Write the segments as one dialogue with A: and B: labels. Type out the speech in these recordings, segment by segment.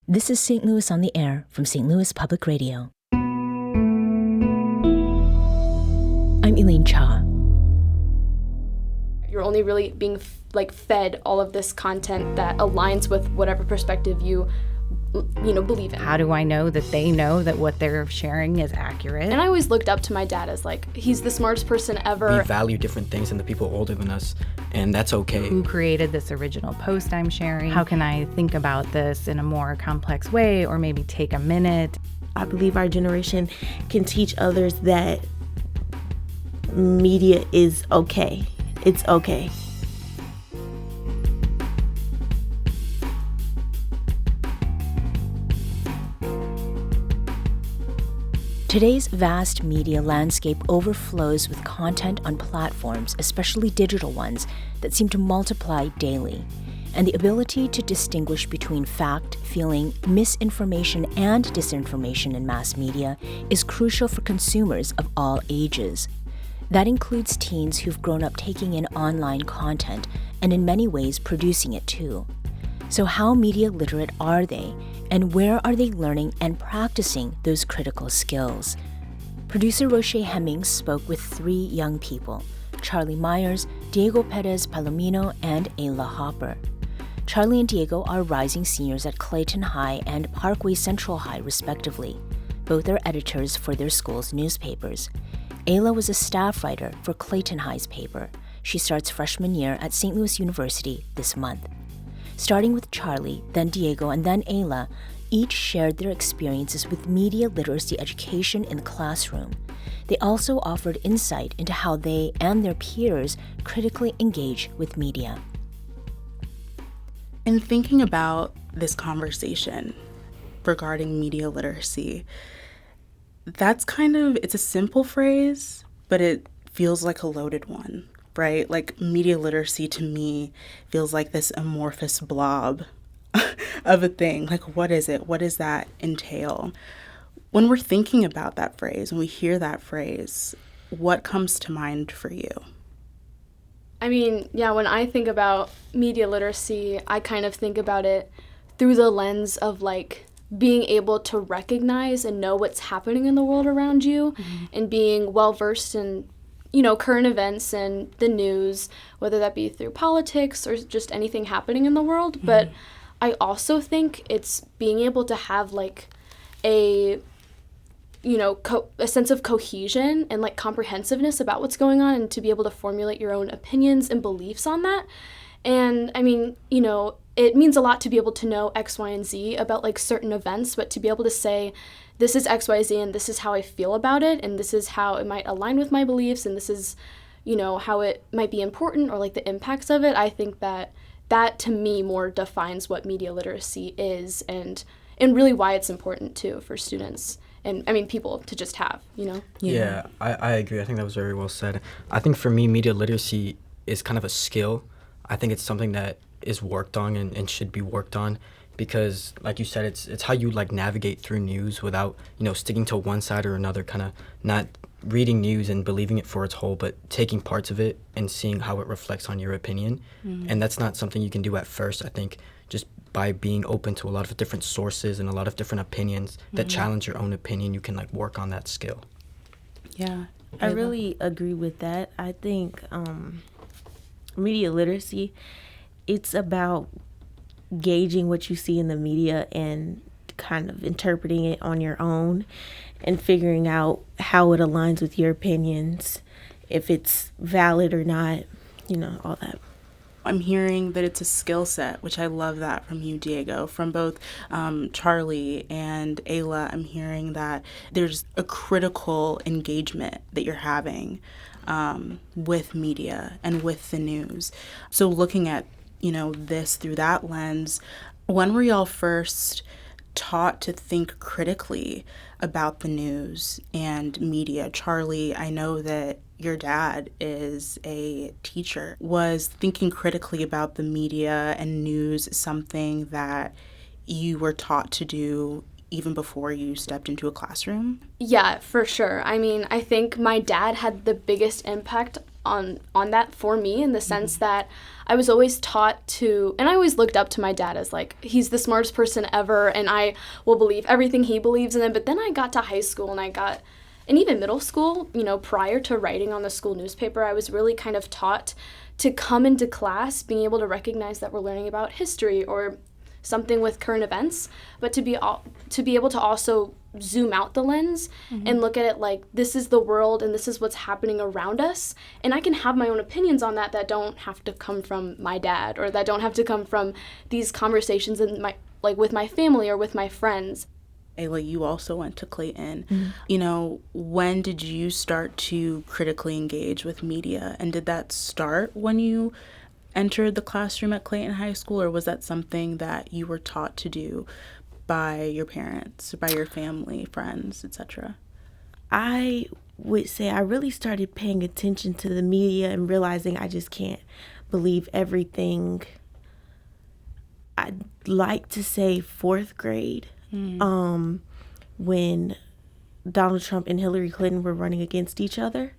A: This is St. Louis on the Air from St. Louis Public Radio. I'm Elaine Cha.
B: You're only really being fed all of this content that aligns with whatever perspective you believe in.
C: How do I know that they know that what they're sharing is accurate?
B: And I always looked up to my dad as he's the smartest person ever.
D: We value different things than the people older than us, and that's okay.
C: Who created this original post I'm sharing? How can I think about this in a more complex way, or maybe take a minute?
E: I believe our generation can teach others that media is okay. It's okay.
A: Today's vast media landscape overflows with content on platforms, especially digital ones, that seem to multiply daily. And the ability to distinguish between fact, feeling, misinformation, and disinformation in mass media is crucial for consumers of all ages. That includes teens who've grown up taking in online content and in many ways producing it too. So how media literate are they, and where are they learning and practicing those critical skills? Producer Roche Hemmings spoke with 3 young people, Charlie Meyers, Diego Perez Palomino, and Aylah Hopper. Charlie and Diego are rising seniors at Clayton High and Parkway Central High, respectively. Both are editors for their school's newspapers. Aylah was a staff writer for Clayton High's paper. She starts freshman year at St. Louis University this month. Starting with Charlie, then Diego, and then Aylah, each shared their experiences with media literacy education in the classroom. They also offered insight into how they and their peers critically engage with media.
F: In thinking about this conversation regarding media literacy, it's a simple phrase, but it feels like a loaded one, right? Like media literacy to me feels like this amorphous blob of a thing. Like, what is it? What does that entail? When we're thinking about that phrase, when we hear that phrase, what comes to mind for you?
B: When I think about media literacy, I kind of think about it through the lens of being able to recognize and know what's happening in the world around you, and being well-versed in, current events and the news, whether that be through politics or just anything happening in the world. But I also think it's being able to have a sense of cohesion and comprehensiveness about what's going on, and to be able to formulate your own opinions and beliefs on that. And it means a lot to be able to know X, Y, and Z about certain events, but to be able to say, this is X, Y, Z, and this is how I feel about it, and this is how it might align with my beliefs, and this is, how it might be important, or the impacts of it. I think that to me more defines what media literacy is, and really why it's important too for students and people to just have,
D: Yeah, I agree. I think that was very well said. I think for me, media literacy is kind of a skill. I think it's something that is worked on and should be worked on, because like you said, it's how you navigate through news without sticking to one side or another, kind of not reading news and believing it for its whole, but taking parts of it and seeing how it reflects on your opinion. And that's not something you can do at first. I think just by being open to a lot of different sources and a lot of different opinions that challenge your own opinion, you can work on that skill.
E: Yeah, I really agree with that. I think media literacy, it's about gauging what you see in the media and kind of interpreting it on your own and figuring out how it aligns with your opinions, if it's valid or not, all that.
F: I'm hearing that it's a skill set, which I love that from you, Diego. From both Charlie and Aylah, I'm hearing that there's a critical engagement that you're having with media and with the news. So looking at, this through that lens, when were y'all first taught to think critically about the news and media? Charlie, I know that your dad is a teacher. Was thinking critically about the media and news something that you were taught to do even before you stepped into a classroom?
B: Yeah, for sure. I think my dad had the biggest impact on that for me, in the sense that I was always taught to, and I always looked up to my dad as like, he's the smartest person ever, and I will believe everything he believes in. But then I got to high school and even middle school, prior to writing on the school newspaper, I was really kind of taught to come into class being able to recognize that we're learning about history or something with current events, but to be able to also zoom out the lens and look at it like, this is the world and this is what's happening around us, and I can have my own opinions on that don't have to come from my dad, or that don't have to come from these conversations with my family or with my friends.
F: Aylah, you also went to Clayton. When did you start to critically engage with media? And did that start when you entered the classroom at Clayton High School, or was that something that you were taught to do by your parents, by your family, friends, etc.?
E: I would say I really started paying attention to the media and realizing I just can't believe everything. I'd like to say 4th grade. When Donald Trump and Hillary Clinton were running against each other.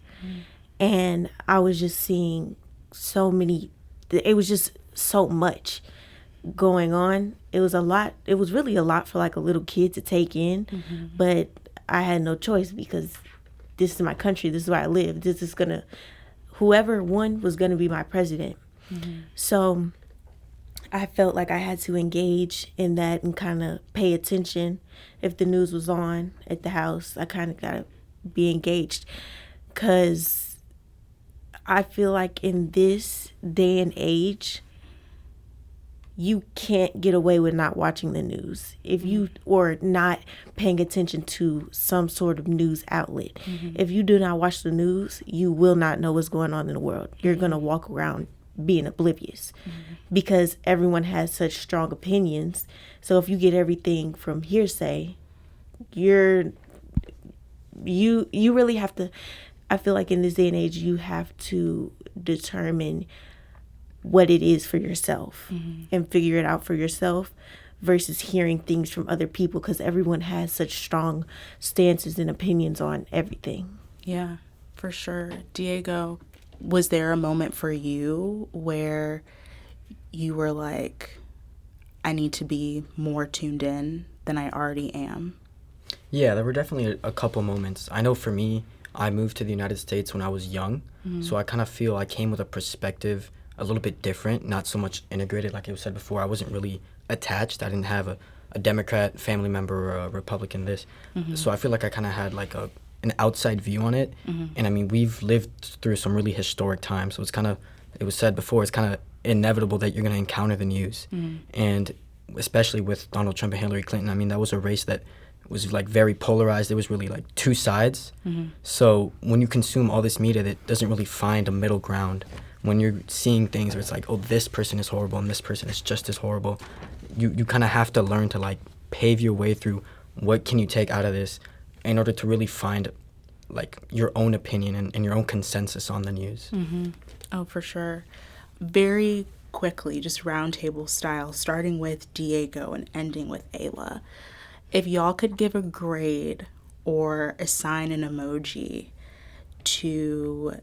E: And I was just seeing so many, it was just so much going on. It was a lot. It was really a lot for like a little kid to take in, but I had no choice because this is my country. This is where I live. Whoever won was going to be my president. So I felt like I had to engage in that and kind of pay attention. If the news was on at the house, I kind of got to be engaged, because I feel like in this day and age, you can't get away with not watching the news or not paying attention to some sort of news outlet. If you do not watch the news, you will not know what's going on in the world. You're going to walk around being oblivious because everyone has such strong opinions. So if you get everything from hearsay, you really have to, I feel like in this day and age, you have to determine what it is for yourself and figure it out for yourself versus hearing things from other people, because everyone has such strong stances and opinions on everything.
F: Yeah, for sure. Diego, was there a moment for you where you were like, I need to be more tuned in than I already am?
D: Yeah, there were definitely a couple moments. I know for me, I moved to the United States when I was young, so I kind of feel I came with a perspective a little bit different, not so much integrated. Like it was said before, I wasn't really attached. I didn't have a Democrat family member or a Republican so I feel like I kind of had like an outside view on it. And I mean, we've lived through some really historic times, so it was said before, it's kind of inevitable that you're going to encounter the news. And especially with Donald Trump and Hillary Clinton, I mean, that was a race that was like very polarized. It was really like two sides. So when you consume all this media that doesn't really find a middle ground, when you're seeing things where it's like, oh, this person is horrible and this person is just as horrible, you kind of have to learn to like pave your way through what can you take out of this in order to really find like your own opinion and your own consensus on the news.
F: Oh, for sure. Very quickly, just roundtable style, starting with Diego and ending with Aylah. If y'all could give a grade or assign an emoji to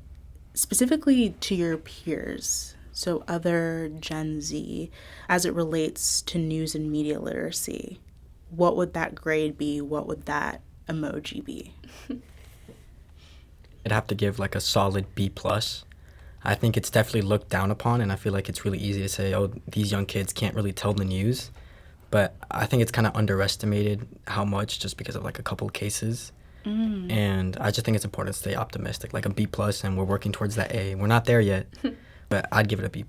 F: specifically to your peers, so other Gen Z, as it relates to news and media literacy, what would that grade be? What would that emoji be?
D: I'd have to give like a solid B+. I think it's definitely looked down upon, and I feel like it's really easy to say, oh, these young kids can't really tell the news. But I think it's kind of underestimated how much, just because of like a couple of cases. And I just think it's important to stay optimistic, like a B+, and we're working towards that A. We're not there yet, but I'd give it a B+.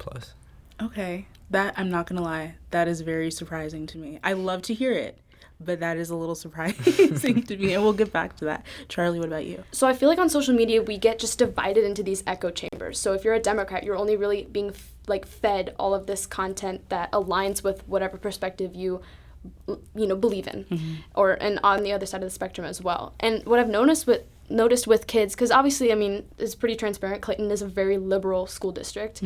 F: Okay. That, I'm not going to lie, that is very surprising to me. I love to hear it, but that is a little surprising to me, and we'll get back to that. Charlie, what about you?
B: So I feel like on social media, we get just divided into these echo chambers. So if you're a Democrat, you're only really being fed all of this content that aligns with whatever perspective you believe in, and on the other side of the spectrum as well. And what I've noticed with kids, because obviously, I mean, it's pretty transparent, Clayton is a very liberal school district,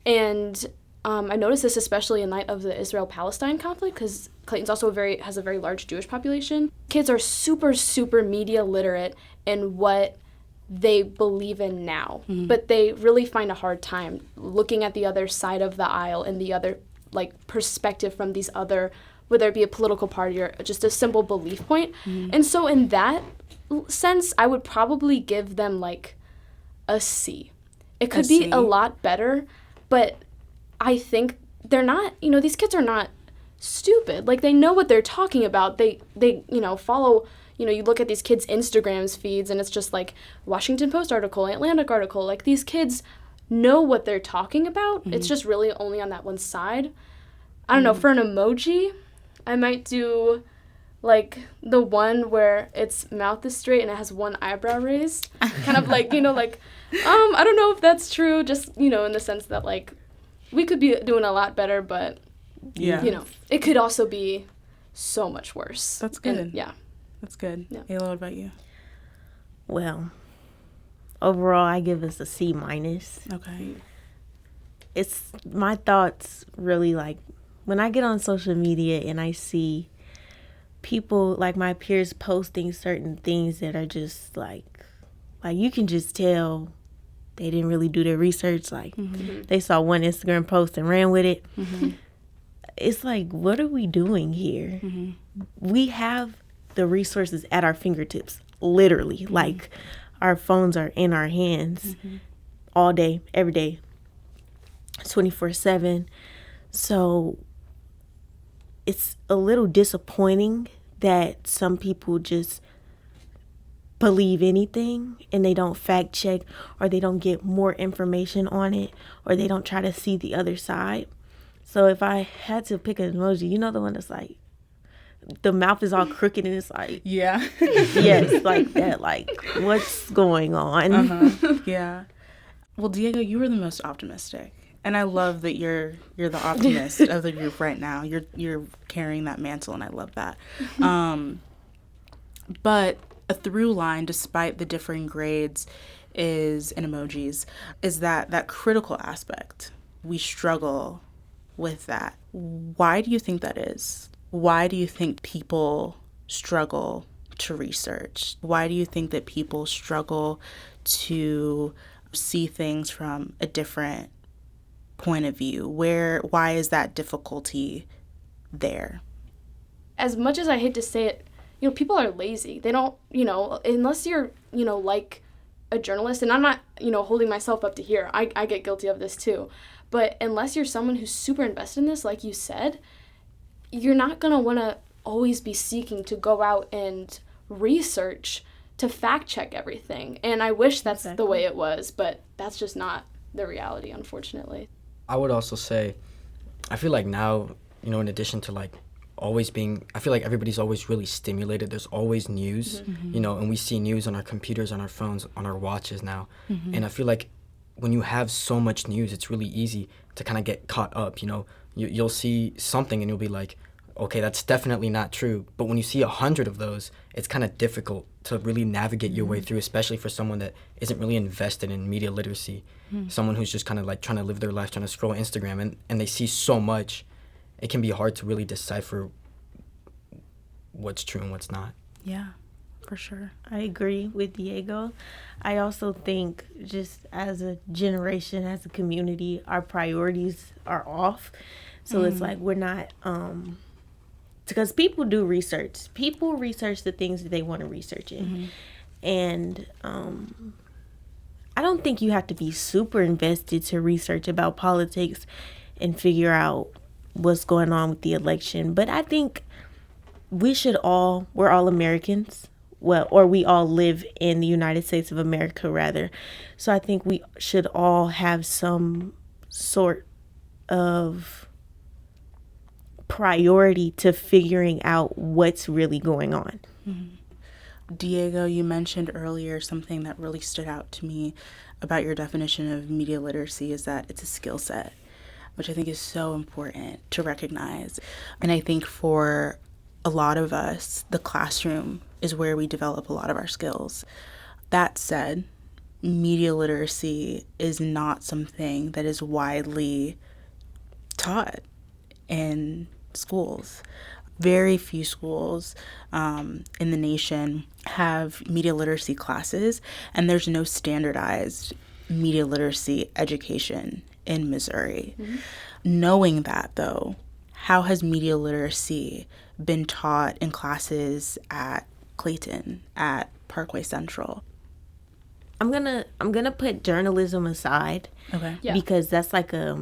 B: and I noticed this especially in light of the Israel-Palestine conflict, because Clayton's also has a very large Jewish population. Kids are super, super media literate in what they believe in now. But they really find a hard time looking at the other side of the aisle and the other, like, perspective from these other, whether it be a political party or just a simple belief point. And so in that sense, I would probably give them, like, a C. It could be a lot better, but I think they're not, you know, these kids are not stupid. Like, they know what they're talking about. They you know, follow, you know, you look at these kids' Instagrams feeds and it's just like Washington Post article, Atlantic article. Like, these kids know what they're talking about. It's just really only on that one side. I don't know, for an emoji, I might do, like, the one where its mouth is straight and it has one eyebrow raised. Kind of like, you know, like, I don't know if that's true, just, you know, in the sense that, like, we could be doing a lot better, but, you know, it could also be so much worse.
F: That's good.
B: And, yeah.
F: That's good.
B: Yeah.
F: Aylah, what about you?
E: Well, overall, I give us a C minus.
F: Okay.
E: It's my thoughts really, like, when I get on social media and I see people, like my peers, posting certain things that are just like you can just tell they didn't really do their research. Like, they saw one Instagram post and ran with it. It's like, what are we doing here? We have the resources at our fingertips, literally. Like, our phones are in our hands all day, every day, 24/7. So it's a little disappointing that some people just believe anything and they don't fact check, or they don't get more information on it, or they don't try to see the other side. So if I had to pick an emoji, you know, the one that's like the mouth is all crooked and it's like,
F: Yeah.
E: yes, like that, like, what's going on?
F: Yeah. Well, Diego, you were the most optimistic. And I love that you're the optimist of the group right now. You're carrying that mantle, and I love that. But a through line, despite the differing grades and emojis, is that critical aspect. We struggle with that. Why do you think that is? Why do you think people struggle to research? Why do you think that people struggle to see things from a different point of view? Why is that difficulty there?
B: As much as I hate to say it, you know, people are lazy. They don't, you know, unless you're, you know, like a journalist, and I'm not, you know, holding myself up to here. I get guilty of this too. But unless you're someone who's super invested in this, like you said, you're not going to want to always be seeking to go out and research to fact check everything. And I wish that's the way it was, but that's just not the reality, unfortunately.
D: I would also say, I feel like now, you know, in addition to like always being, I feel like everybody's always really stimulated. There's always news, you know, and we see news on our computers, on our phones, on our watches now. And I feel like when you have so much news, it's really easy to kind of get caught up, you know. You'll see something and you'll be like, okay, that's definitely not true. But when you see 100 of those, it's kind of difficult to really navigate your way through, especially for someone that isn't really invested in media literacy. Someone who's just kind of like trying to live their life, trying to scroll Instagram, and they see so much, it can be hard to really decipher what's true and what's not.
F: Yeah, for sure.
E: I agree with Diego. I also think just as a generation, as a community, our priorities are off. So it's like we're not, because people do research. People research the things that they want to research in. And I don't think you have to be super invested to research about politics and figure out what's going on with the election. But I think we're all Americans. Well, or we all live in the United States of America, rather. So I think we should all have some sort of priority to figuring out what's really going on.
F: Diego, you mentioned earlier something that really stood out to me about your definition of media literacy is that it's a skill set, which I think is so important to recognize. And I think for a lot of us, the classroom is where we develop a lot of our skills. That said, media literacy is not something that is widely taught in schools. very few schools in the nation have media literacy classes, and there's no standardized media literacy education in Missouri. Knowing that, though, how has media literacy been taught in classes at Clayton, at Parkway Central?
E: I'm gonna put journalism aside,
F: Okay.
B: Yeah.
E: because that's like a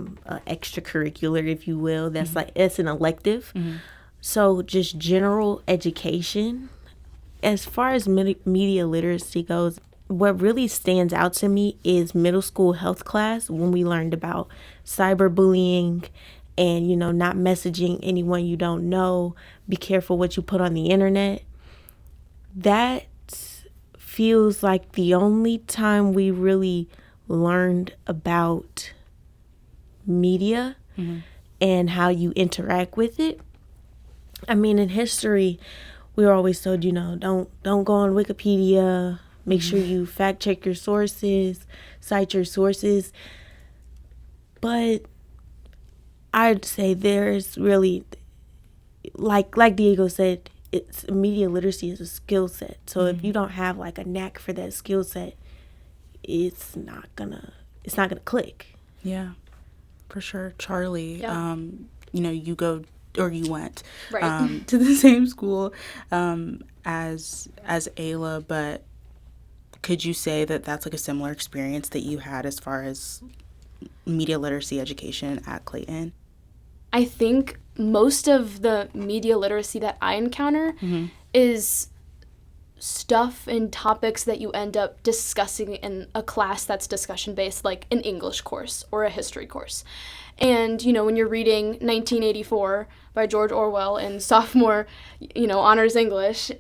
E: extracurricular, if you will. That's like it's an elective. So just general education, as far as media literacy goes, what really stands out to me is middle school health class, when we learned about cyberbullying and, not messaging anyone you don't know. Be careful what you put on the internet. That feels like the only time we really learned about media and how you interact with it. I mean, in history, we were always told, don't go on Wikipedia. Make sure you fact check your sources, cite your sources. But I'd say there's really, like Diego said, it's media literacy is a skill set. So if you don't have like a knack for that skill set, it's not gonna click.
F: Yeah, for sure. Charlie,
B: Yeah.
F: You go, or you went
B: Right.
F: to the same school as Aylah, but could you say that that's like a similar experience that you had as far as media literacy education at Clayton?
B: I think most of the media literacy that I encounter is stuff and topics that you end up discussing in a class that's discussion based, like an English course or a history course. And, when you're reading 1984 by George Orwell in sophomore, honors English,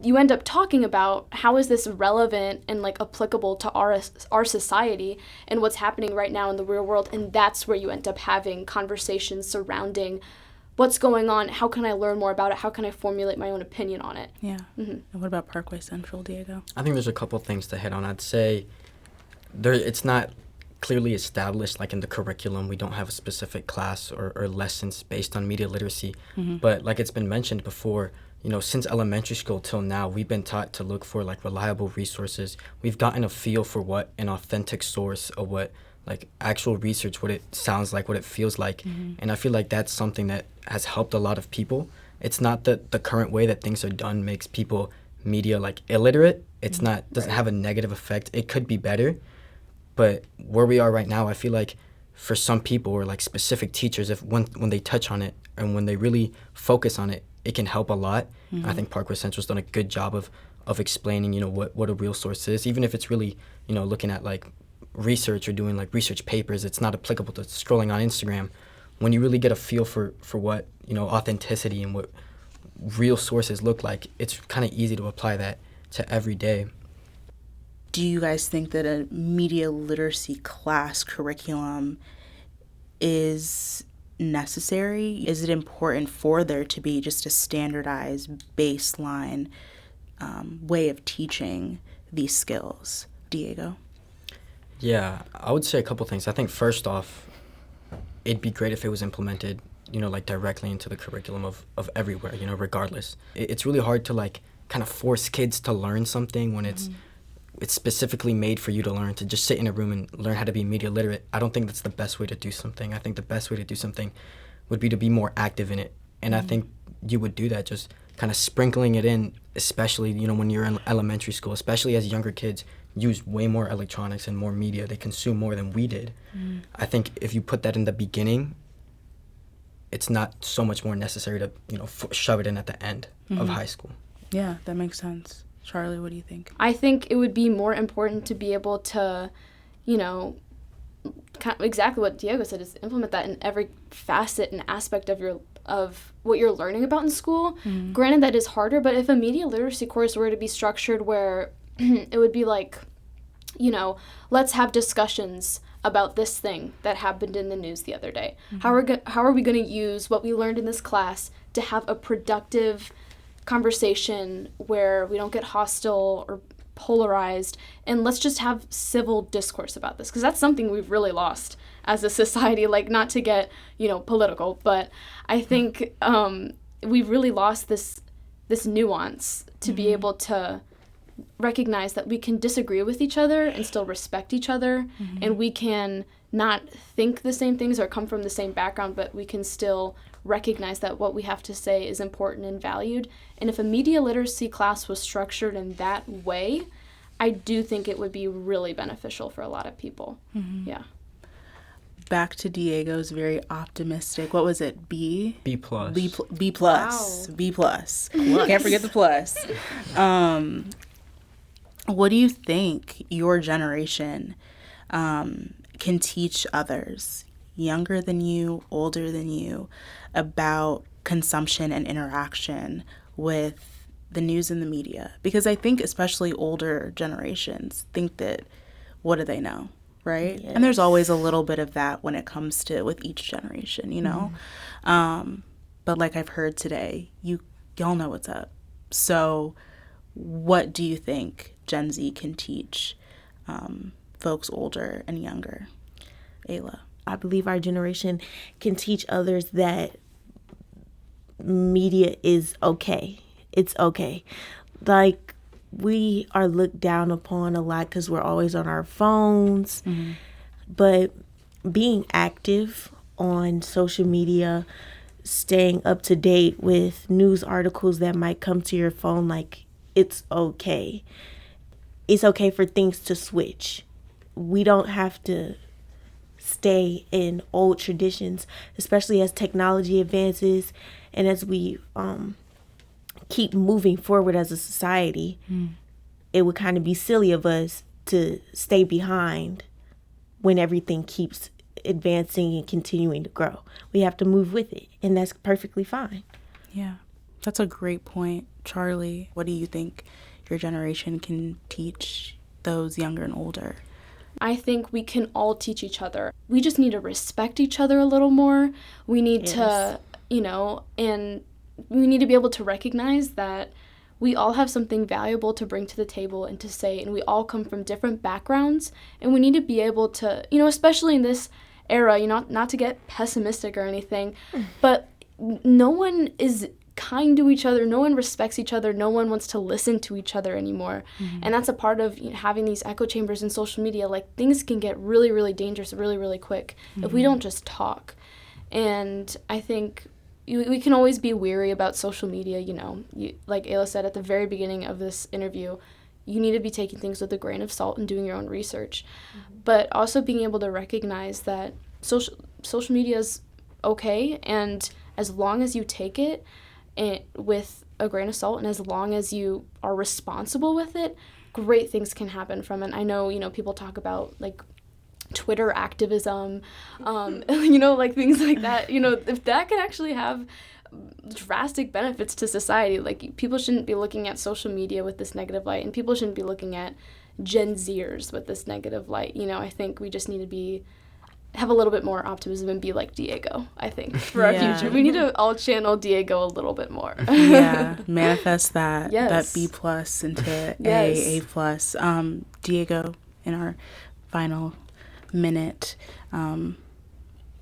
B: you end up talking about how is this relevant and like applicable to our society and what's happening right now in the real world. And that's where you end up having conversations surrounding what's going on, how can I learn more about it, how can I formulate my own opinion on it.
F: Yeah. And what about Parkway Central, Diego?
D: I think there's a couple things to hit on. I'd say it's not clearly established, like in the curriculum. We don't have a specific class or lessons based on media literacy. But like it's been mentioned before, since elementary school till now, we've been taught to look for like reliable resources. We've gotten a feel for what an authentic source or what like actual research, what it sounds like, what it feels like. And I feel like that's something that has helped a lot of people. It's not that the current way that things are done makes people media like illiterate. It's not, doesn't have a negative effect. It could be better. But where we are right now, I feel like for some people or like specific teachers, if when they touch on it and when they really focus on it, it can help a lot. I think Parkway Central's done a good job of explaining, what a real source is. Even if it's really, looking at like research or doing like research papers, it's not applicable to scrolling on Instagram. When you really get a feel for what, authenticity and what real sources look like, it's kind of easy to apply that to every day.
F: Do you guys think that a media literacy class curriculum is necessary? Is it important for there to be just a standardized baseline way of teaching these skills? Diego?
D: Yeah, I would say a couple things. I think first off, it'd be great if it was implemented, like directly into the curriculum of everywhere, regardless. It's really hard to like kind of force kids to learn something when it's specifically made for you to learn, to just sit in a room and learn how to be media literate. I don't think that's the best way to do something. I think the best way to do something would be to be more active in it. And I think you would do that just kind of sprinkling it in, especially, when you're in elementary school, especially as younger kids use way more electronics and more media. They consume more than we did. I think if you put that in the beginning, it's not so much more necessary to, shove it in at the end of high school.
F: Yeah, that makes sense. Charlie, what do you think?
B: I think it would be more important to be able to, kind of exactly what Diego said, is implement that in every facet and aspect of what you're learning about in school. Granted, that is harder, but if a media literacy course were to be structured where it would be like, let's have discussions about this thing that happened in the news the other day. How are we going to use what we learned in this class to have a productive conversation where we don't get hostile or polarized, and let's just have civil discourse about this, because that's something we've really lost as a society. Like, not to get political, but I think it we've really lost this nuance to be able to recognize that we can disagree with each other and still respect each other, and we can not think the same things or come from the same background, but we can still recognize that what we have to say is important and valued. And if a media literacy class was structured in that way, I do think it would be really beneficial for a lot of people. Yeah.
F: Back to Diego's very optimistic, what was it, B?
D: B plus.
F: B plus.
B: Wow.
F: B plus. Can't forget the plus. What do you think your generation can teach others, younger than you, older than you, about consumption and interaction with the news and the media? Because I think especially older generations think that, what do they know, right?
E: Yes.
F: And there's always a little bit of that when it comes to with each generation, you know? But like I've heard today, y'all know what's up. So what do you think Gen Z can teach folks older and younger? Aylah.
E: I believe our generation can teach others that media is okay. It's okay. Like, we are looked down upon a lot because we're always on our phones. But being active on social media, staying up to date with news articles that might come to your phone, like, it's okay. It's okay for things to switch. We don't have to stay in old traditions, especially as technology advances and as we keep moving forward as a society. It would kind of be silly of us to stay behind when everything keeps advancing and continuing to grow. We have to move with it, and that's perfectly fine.
F: Yeah, that's a great point. Charlie, what do you think your generation can teach those younger and older?
B: I think we can all teach each other. We just need to respect each other a little more. We need to, and we need to be able to recognize that we all have something valuable to bring to the table and to say, and we all come from different backgrounds, and we need to be able to, especially in this era, not to get pessimistic or anything, but no one is kind to each other, no one respects each other, no one wants to listen to each other anymore. And that's a part of having these echo chambers in social media. Like, things can get really, really dangerous really, really quick if we don't just talk. And I think we can always be weary about social media. Like Aylah said at the very beginning of this interview, you need to be taking things with a grain of salt and doing your own research. But also being able to recognize that social media is okay, and as long as you take it with a grain of salt, and as long as you are responsible with it, great things can happen from it. I know, people talk about, like, Twitter activism, like things like that. If that could actually have drastic benefits to society, like, people shouldn't be looking at social media with this negative light, and people shouldn't be looking at Gen Zers with this negative light. I think we just need to have a little bit more optimism and be like Diego, I think, for our future. We need to all channel Diego a little bit more.
F: Manifest that B plus into A plus. Diego, in our final minute,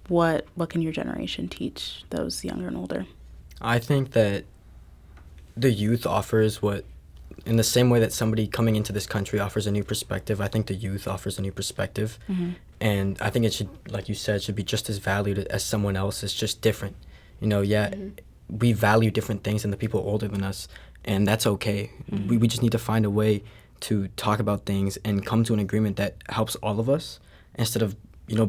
F: what can your generation teach those younger and older?
D: I think that the youth offers what, in the same way that somebody coming into this country offers a new perspective, I think the youth offers a new perspective. And I think it should, like you said, should be just as valued as someone else. It's just different. We value different things than the people older than us, and that's okay. We just need to find a way to talk about things and come to an agreement that helps all of us, instead of,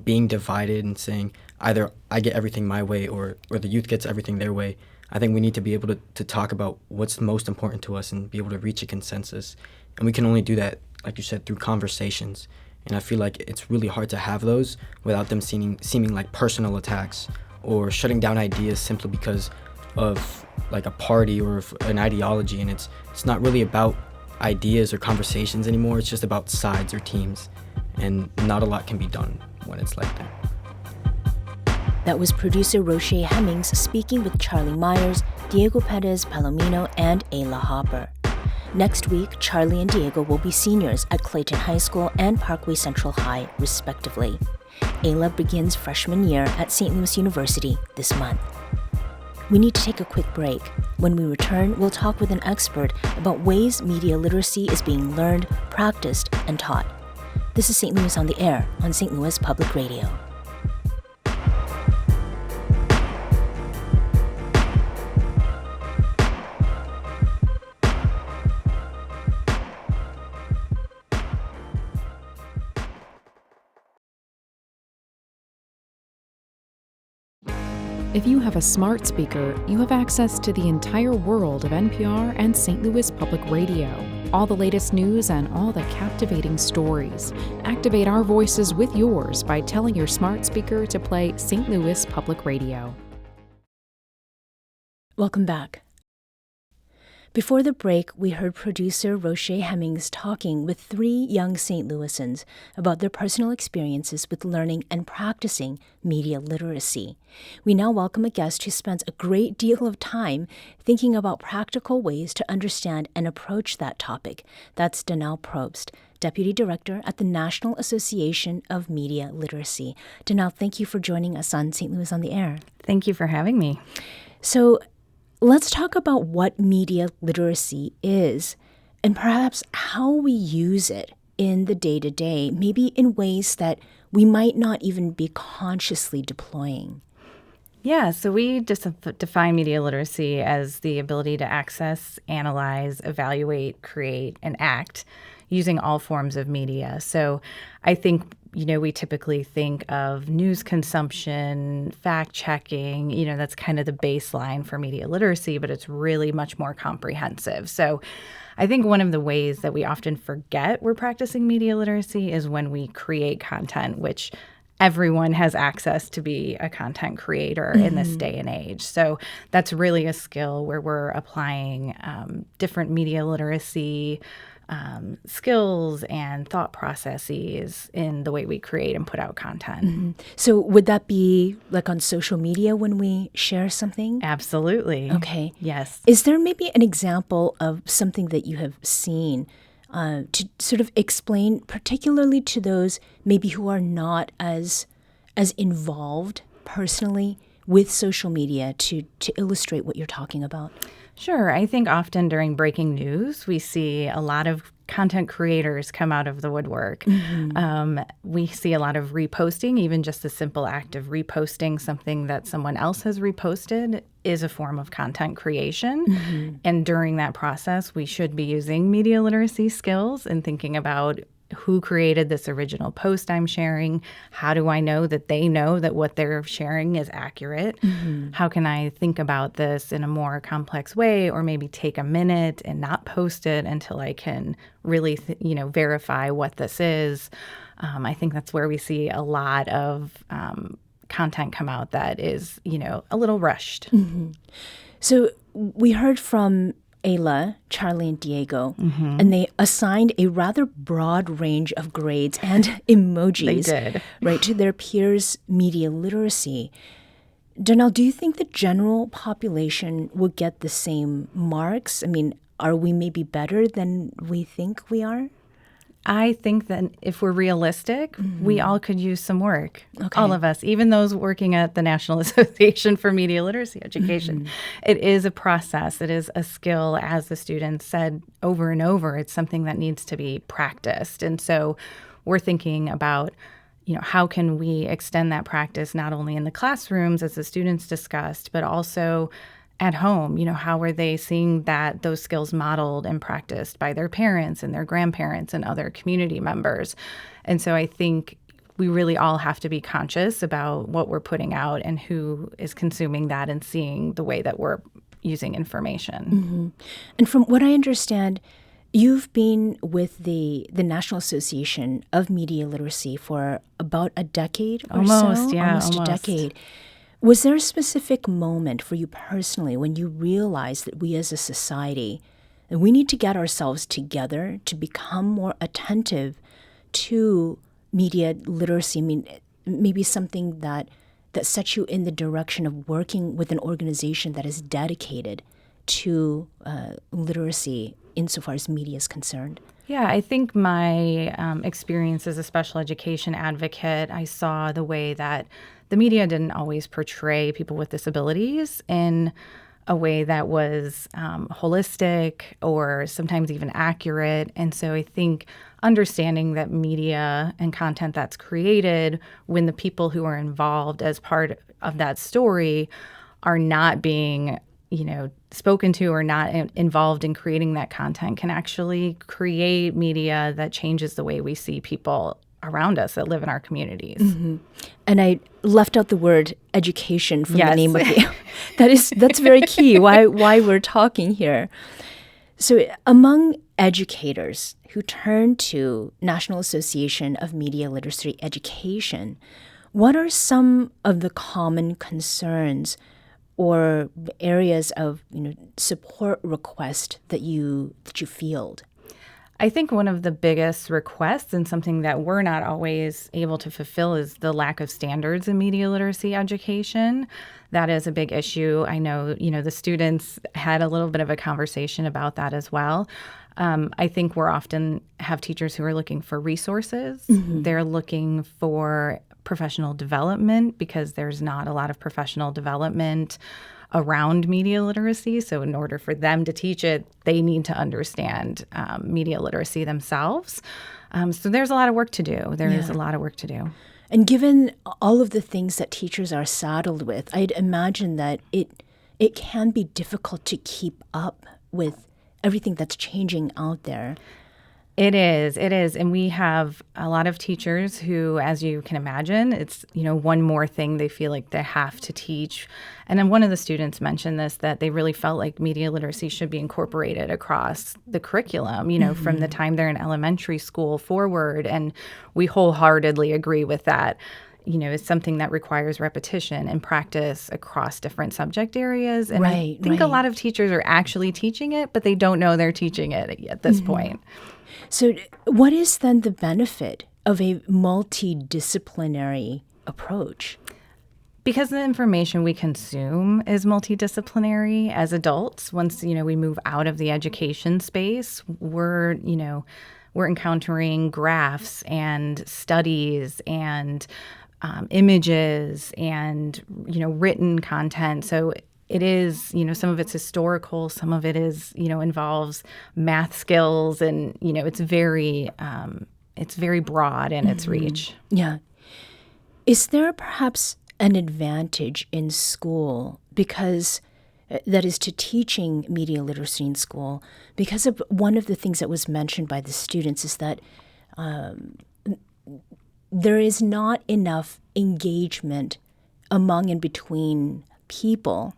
D: being divided and saying either I get everything my way or the youth gets everything their way. I think we need to be able to talk about what's most important to us and be able to reach a consensus. And we can only do that, like you said, through conversations. And I feel like it's really hard to have those without them seeming like personal attacks or shutting down ideas simply because of like a party or an ideology. And it's not really about ideas or conversations anymore. It's just about sides or teams. And not a lot can be done when it's like that.
A: That was producer Roche Hemmings speaking with Charlie Meyers, Diego Perez Palomino, and Aylah Hopper. Next week, Charlie and Diego will be seniors at Clayton High School and Parkway Central High, respectively. Aylah begins freshman year at St. Louis University this month. We need to take a quick break. When we return, we'll talk with an expert about ways media literacy is being learned, practiced, and taught. This is St. Louis on the Air on St. Louis Public Radio.
G: If you have a smart speaker, you have access to the entire world of NPR and St. Louis Public Radio. All the latest news and all the captivating stories. Activate our voices with yours by telling your smart speaker to play St. Louis Public Radio.
A: Welcome back. Before the break, we heard producer Roche Hemmings talking with 3 young St. Louisans about their personal experiences with learning and practicing media literacy. We now welcome a guest who spends a great deal of time thinking about practical ways to understand and approach that topic. That's Donnell Probst, Deputy Director at the National Association of Media Literacy. Donnell, thank you for joining us on St. Louis on the Air.
C: Thank you for having me.
A: So, let's talk about what media literacy is and perhaps how we use it in the day-to-day, maybe in ways that we might not even be consciously deploying.
C: Yeah, so we just define media literacy as the ability to access, analyze, evaluate, create, and act using all forms of media. So I think, we typically think of news consumption, fact-checking, that's kind of the baseline for media literacy, but it's really much more comprehensive. So I think one of the ways that we often forget we're practicing media literacy is when we create content, which everyone has access to be a content creator in this day and age. So that's really a skill where we're applying different media literacy skills and thought processes in the way we create and put out content.
A: Mm-hmm. So would that be like on social media when we share something?
C: Absolutely.
A: Okay.
C: Yes.
A: Is there maybe an example of something that you have seen to sort of explain, particularly to those maybe who are not as involved personally with social media to illustrate what you're talking about?
C: Sure. I think often during breaking news, we see a lot of content creators come out of the woodwork. We see a lot of reposting. Even just the simple act of reposting something that someone else has reposted is a form of content creation. And during that process, we should be using media literacy skills and thinking about who created this original post I'm sharing? How do I know that they know that what they're sharing is accurate? How can I think about this in a more complex way, or maybe take a minute and not post it until I can really, verify what this is? I think that's where we see a lot of content come out that is, a little rushed.
A: So we heard from Aylah, Charlie, and Diego, and they assigned a rather broad range of grades and emojis
C: They did.
A: Right, to their peers' media literacy. Donnell, do you think the general population would get the same marks? I mean, are we maybe better than we think we are?
C: I think that if we're realistic, we all could use some work.
A: Okay.
C: All of us, even those working at the National Association for Media Literacy Education. It is a process. It is a skill, as the students said over and over. It's something that needs to be practiced. And so we're thinking about, how can we extend that practice not only in the classrooms, as the students discussed, but also at home. How are they seeing those skills modeled and practiced by their parents and their grandparents and other community members? And so I think we really all have to be conscious about what we're putting out and who is consuming that and seeing the way that we're using information.
A: And from what I understand, you've been with the National Association of Media Literacy for about a decade or so? Almost a decade. Was there a specific moment for you personally when you realized that we as a society, that we need to get ourselves together to become more attentive to media literacy? I mean, maybe something that sets you in the direction of working with an organization that is dedicated to literacy insofar as media is concerned?
C: Yeah, I think my experience as a special education advocate, I saw the way that the media didn't always portray people with disabilities in a way that was holistic or sometimes even accurate. And so I think understanding that media and content that's created when the people who are involved as part of that story are not being spoken to or not involved in creating that content can actually create media that changes the way we see people around us that live in our communities.
A: Mm-hmm. And I left out the word education from
C: Yes.
A: the name of the. That's very key. Why we're talking here. So among educators who turn to National Association of Media Literacy Education, what are some of the common concerns or areas of support request that you field?
C: I think one of the biggest requests and something that we're not always able to fulfill is the lack of standards in media literacy education. That is a big issue. I know, the students had a little bit of a conversation about that as well. I think we're often have teachers who are looking for resources. Mm-hmm. They're looking for professional development because there's not a lot of professional development around media literacy. So in order for them to teach it, they need to understand media literacy themselves. So there's a lot of work to do. There is a lot of work to do.
A: And given all of the things that teachers are saddled with, I'd imagine that it can be difficult to keep up with everything that's changing out there.
C: It is. And we have a lot of teachers who, as you can imagine, it's, one more thing they feel like they have to teach. And then one of the students mentioned this, that they really felt like media literacy should be incorporated across the curriculum, mm-hmm. from the time they're in elementary school forward. And we wholeheartedly agree with that. It's something that requires repetition and practice across different subject areas. And I think a lot of teachers are actually teaching it, but they don't know they're teaching it at this mm-hmm. point.
A: So what is then the benefit of a multidisciplinary approach?
C: Because the information we consume is multidisciplinary as adults, once, we move out of the education space, we're encountering graphs and studies and images and, written content. So it is, some of it's historical, some of it is, involves math skills, and, it's very broad in its reach.
A: Yeah. Is there perhaps an advantage in school because that is to teaching media literacy in school, because of one of the things that was mentioned by the students is that there is not enough engagement among and between people.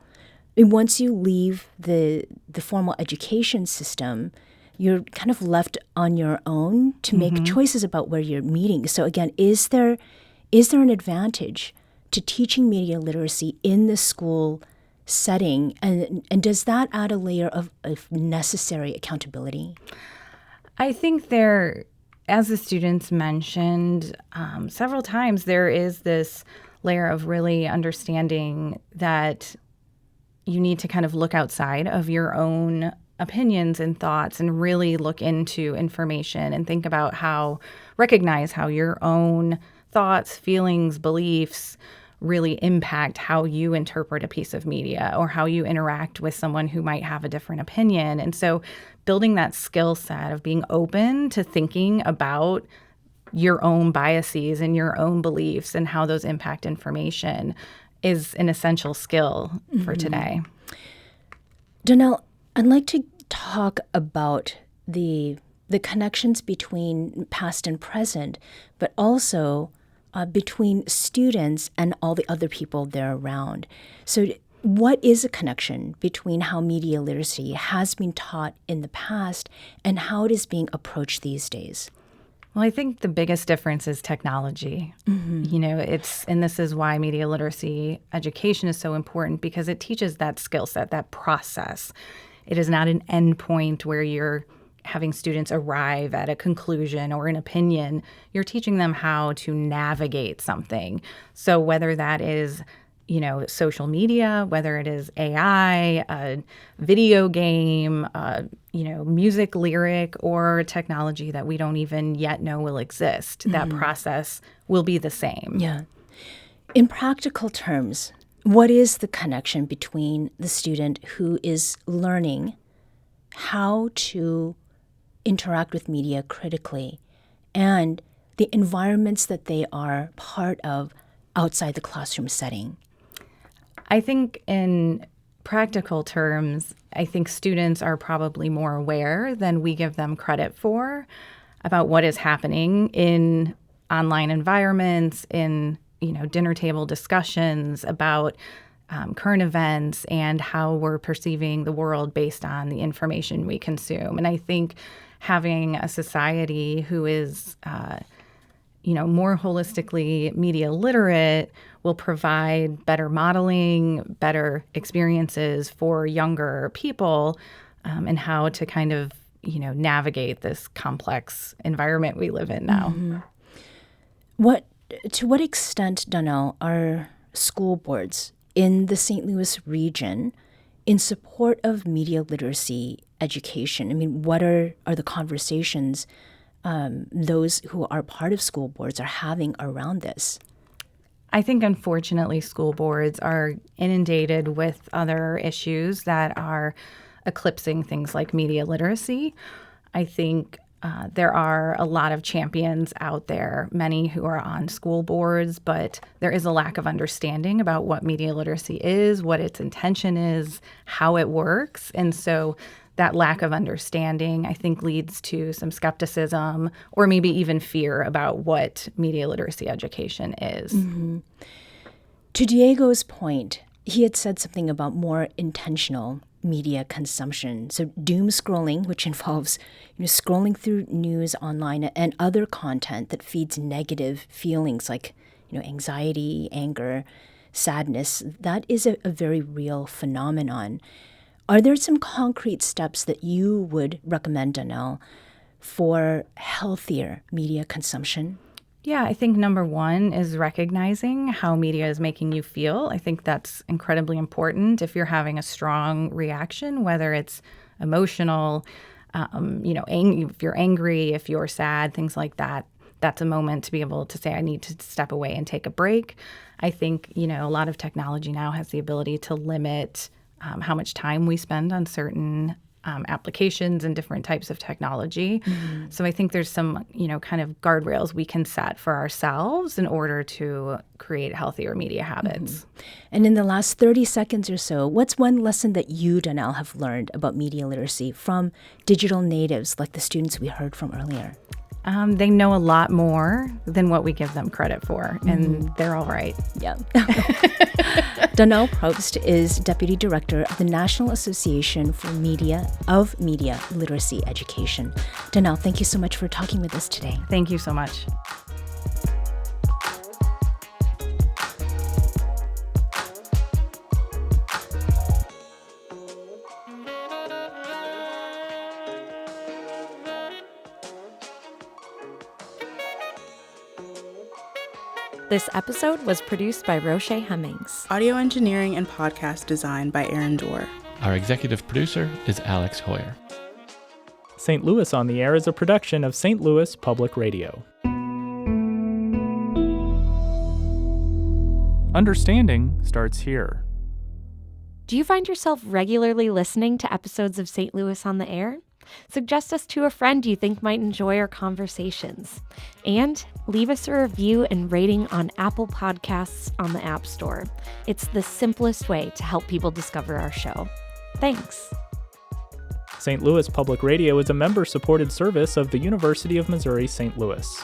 A: And once you leave the formal education system, you're kind of left on your own to make mm-hmm. choices about where you're meeting. So again, is there an advantage to teaching media literacy in the school setting, and does that add a layer of necessary accountability?
C: I think as the students mentioned several times, there is this layer of really understanding that you need to kind of look outside of your own opinions and thoughts and really look into information and think about recognize how your own thoughts, feelings, beliefs really impact how you interpret a piece of media or how you interact with someone who might have a different opinion. And so building that skill set of being open to thinking about your own biases and your own beliefs and how those impact information is an essential skill for mm-hmm. today.
A: Donnell, I'd like to talk about the connections between past and present, but also between students and all the other people they're around. So what is a connection between how media literacy has been taught in the past and how it is being approached these days?
C: Well, I think the biggest difference is technology. Mm-hmm. And this is why media literacy education is so important, because it teaches that skill set, that process. It is not an endpoint where you're having students arrive at a conclusion or an opinion. You're teaching them how to navigate something. So whether that is social media, whether it is AI, a video game, music lyric, or technology that we don't even yet know will exist. Mm-hmm. That process will be the same.
A: Yeah. In practical terms, what is the connection between the student who is learning how to interact with media critically and the environments that they are part of outside the classroom setting?
C: I think in practical terms, I think students are probably more aware than we give them credit for about what is happening in online environments, in dinner table discussions about current events and how we're perceiving the world based on the information we consume. And I think having a society who is more holistically media literate will provide better modeling, better experiences for younger people, and how to kind of, navigate this complex environment we live in now.
A: Mm-hmm. To what extent, Donnell, are school boards in the St. Louis region in support of media literacy education? I mean, what are the conversations those who are part of school boards are having around this?
C: I think, unfortunately, school boards are inundated with other issues that are eclipsing things like media literacy. I think there are a lot of champions out there, many who are on school boards, but there is a lack of understanding about what media literacy is, what its intention is, how it works. And so that lack of understanding, I think, leads to some skepticism or maybe even fear about what media literacy education is.
A: Mm-hmm. To Diego's point, he had said something about more intentional media consumption. So doom scrolling, which involves scrolling through news online and other content that feeds negative feelings like anxiety, anger, sadness, that is a very real phenomenon. Are there some concrete steps that you would recommend, Donnell, for healthier media consumption?
C: Yeah, I think number one is recognizing how media is making you feel. I think that's incredibly important. If you're having a strong reaction, whether it's emotional, if you're angry, if you're sad, things like that, that's a moment to be able to say, I need to step away and take a break. I think, a lot of technology now has the ability to limit how much time we spend on certain applications and different types of technology. Mm-hmm. So I think there's some, kind of guardrails we can set for ourselves in order to create healthier media habits.
A: Mm-hmm. And in the last 30 seconds or so, what's one lesson that you, Donnell, have learned about media literacy from digital natives like the students we heard from earlier?
C: They know a lot more than what we give them credit for, and they're all right.
A: Yeah. Donnell Probst is Deputy Director of the National Association for Media Literacy Education. Donnell, thank you so much for talking with us today.
C: Thank you so much.
H: This episode was produced by Roche Hemmings.
F: Audio engineering and podcast design by Aaron Dorr.
I: Our executive producer is Alex Hoyer.
J: St. Louis on the Air is a production of St. Louis Public Radio. Understanding starts here.
H: Do you find yourself regularly listening to episodes of St. Louis on the Air? Suggest us to a friend you think might enjoy our conversations. And leave us a review and rating on Apple Podcasts on the App Store. It's the simplest way to help people discover our show. Thanks.
J: St. Louis Public Radio is a member-supported service of the University of Missouri St. Louis.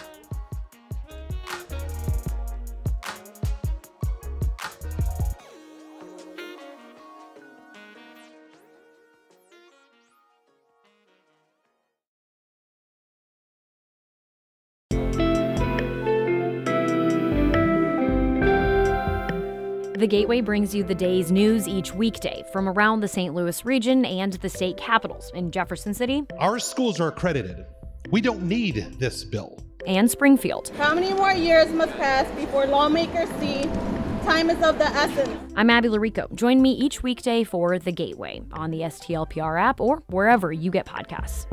K: The Gateway brings you the day's news each weekday from around the St. Louis region and the state capitals in Jefferson City.
L: Our schools are accredited. We don't need this bill.
K: And Springfield.
M: How many more years must pass before lawmakers see Time is of the essence.
K: I'm Abby Larico. Join me each weekday for The Gateway on the STLPR app or wherever you get podcasts.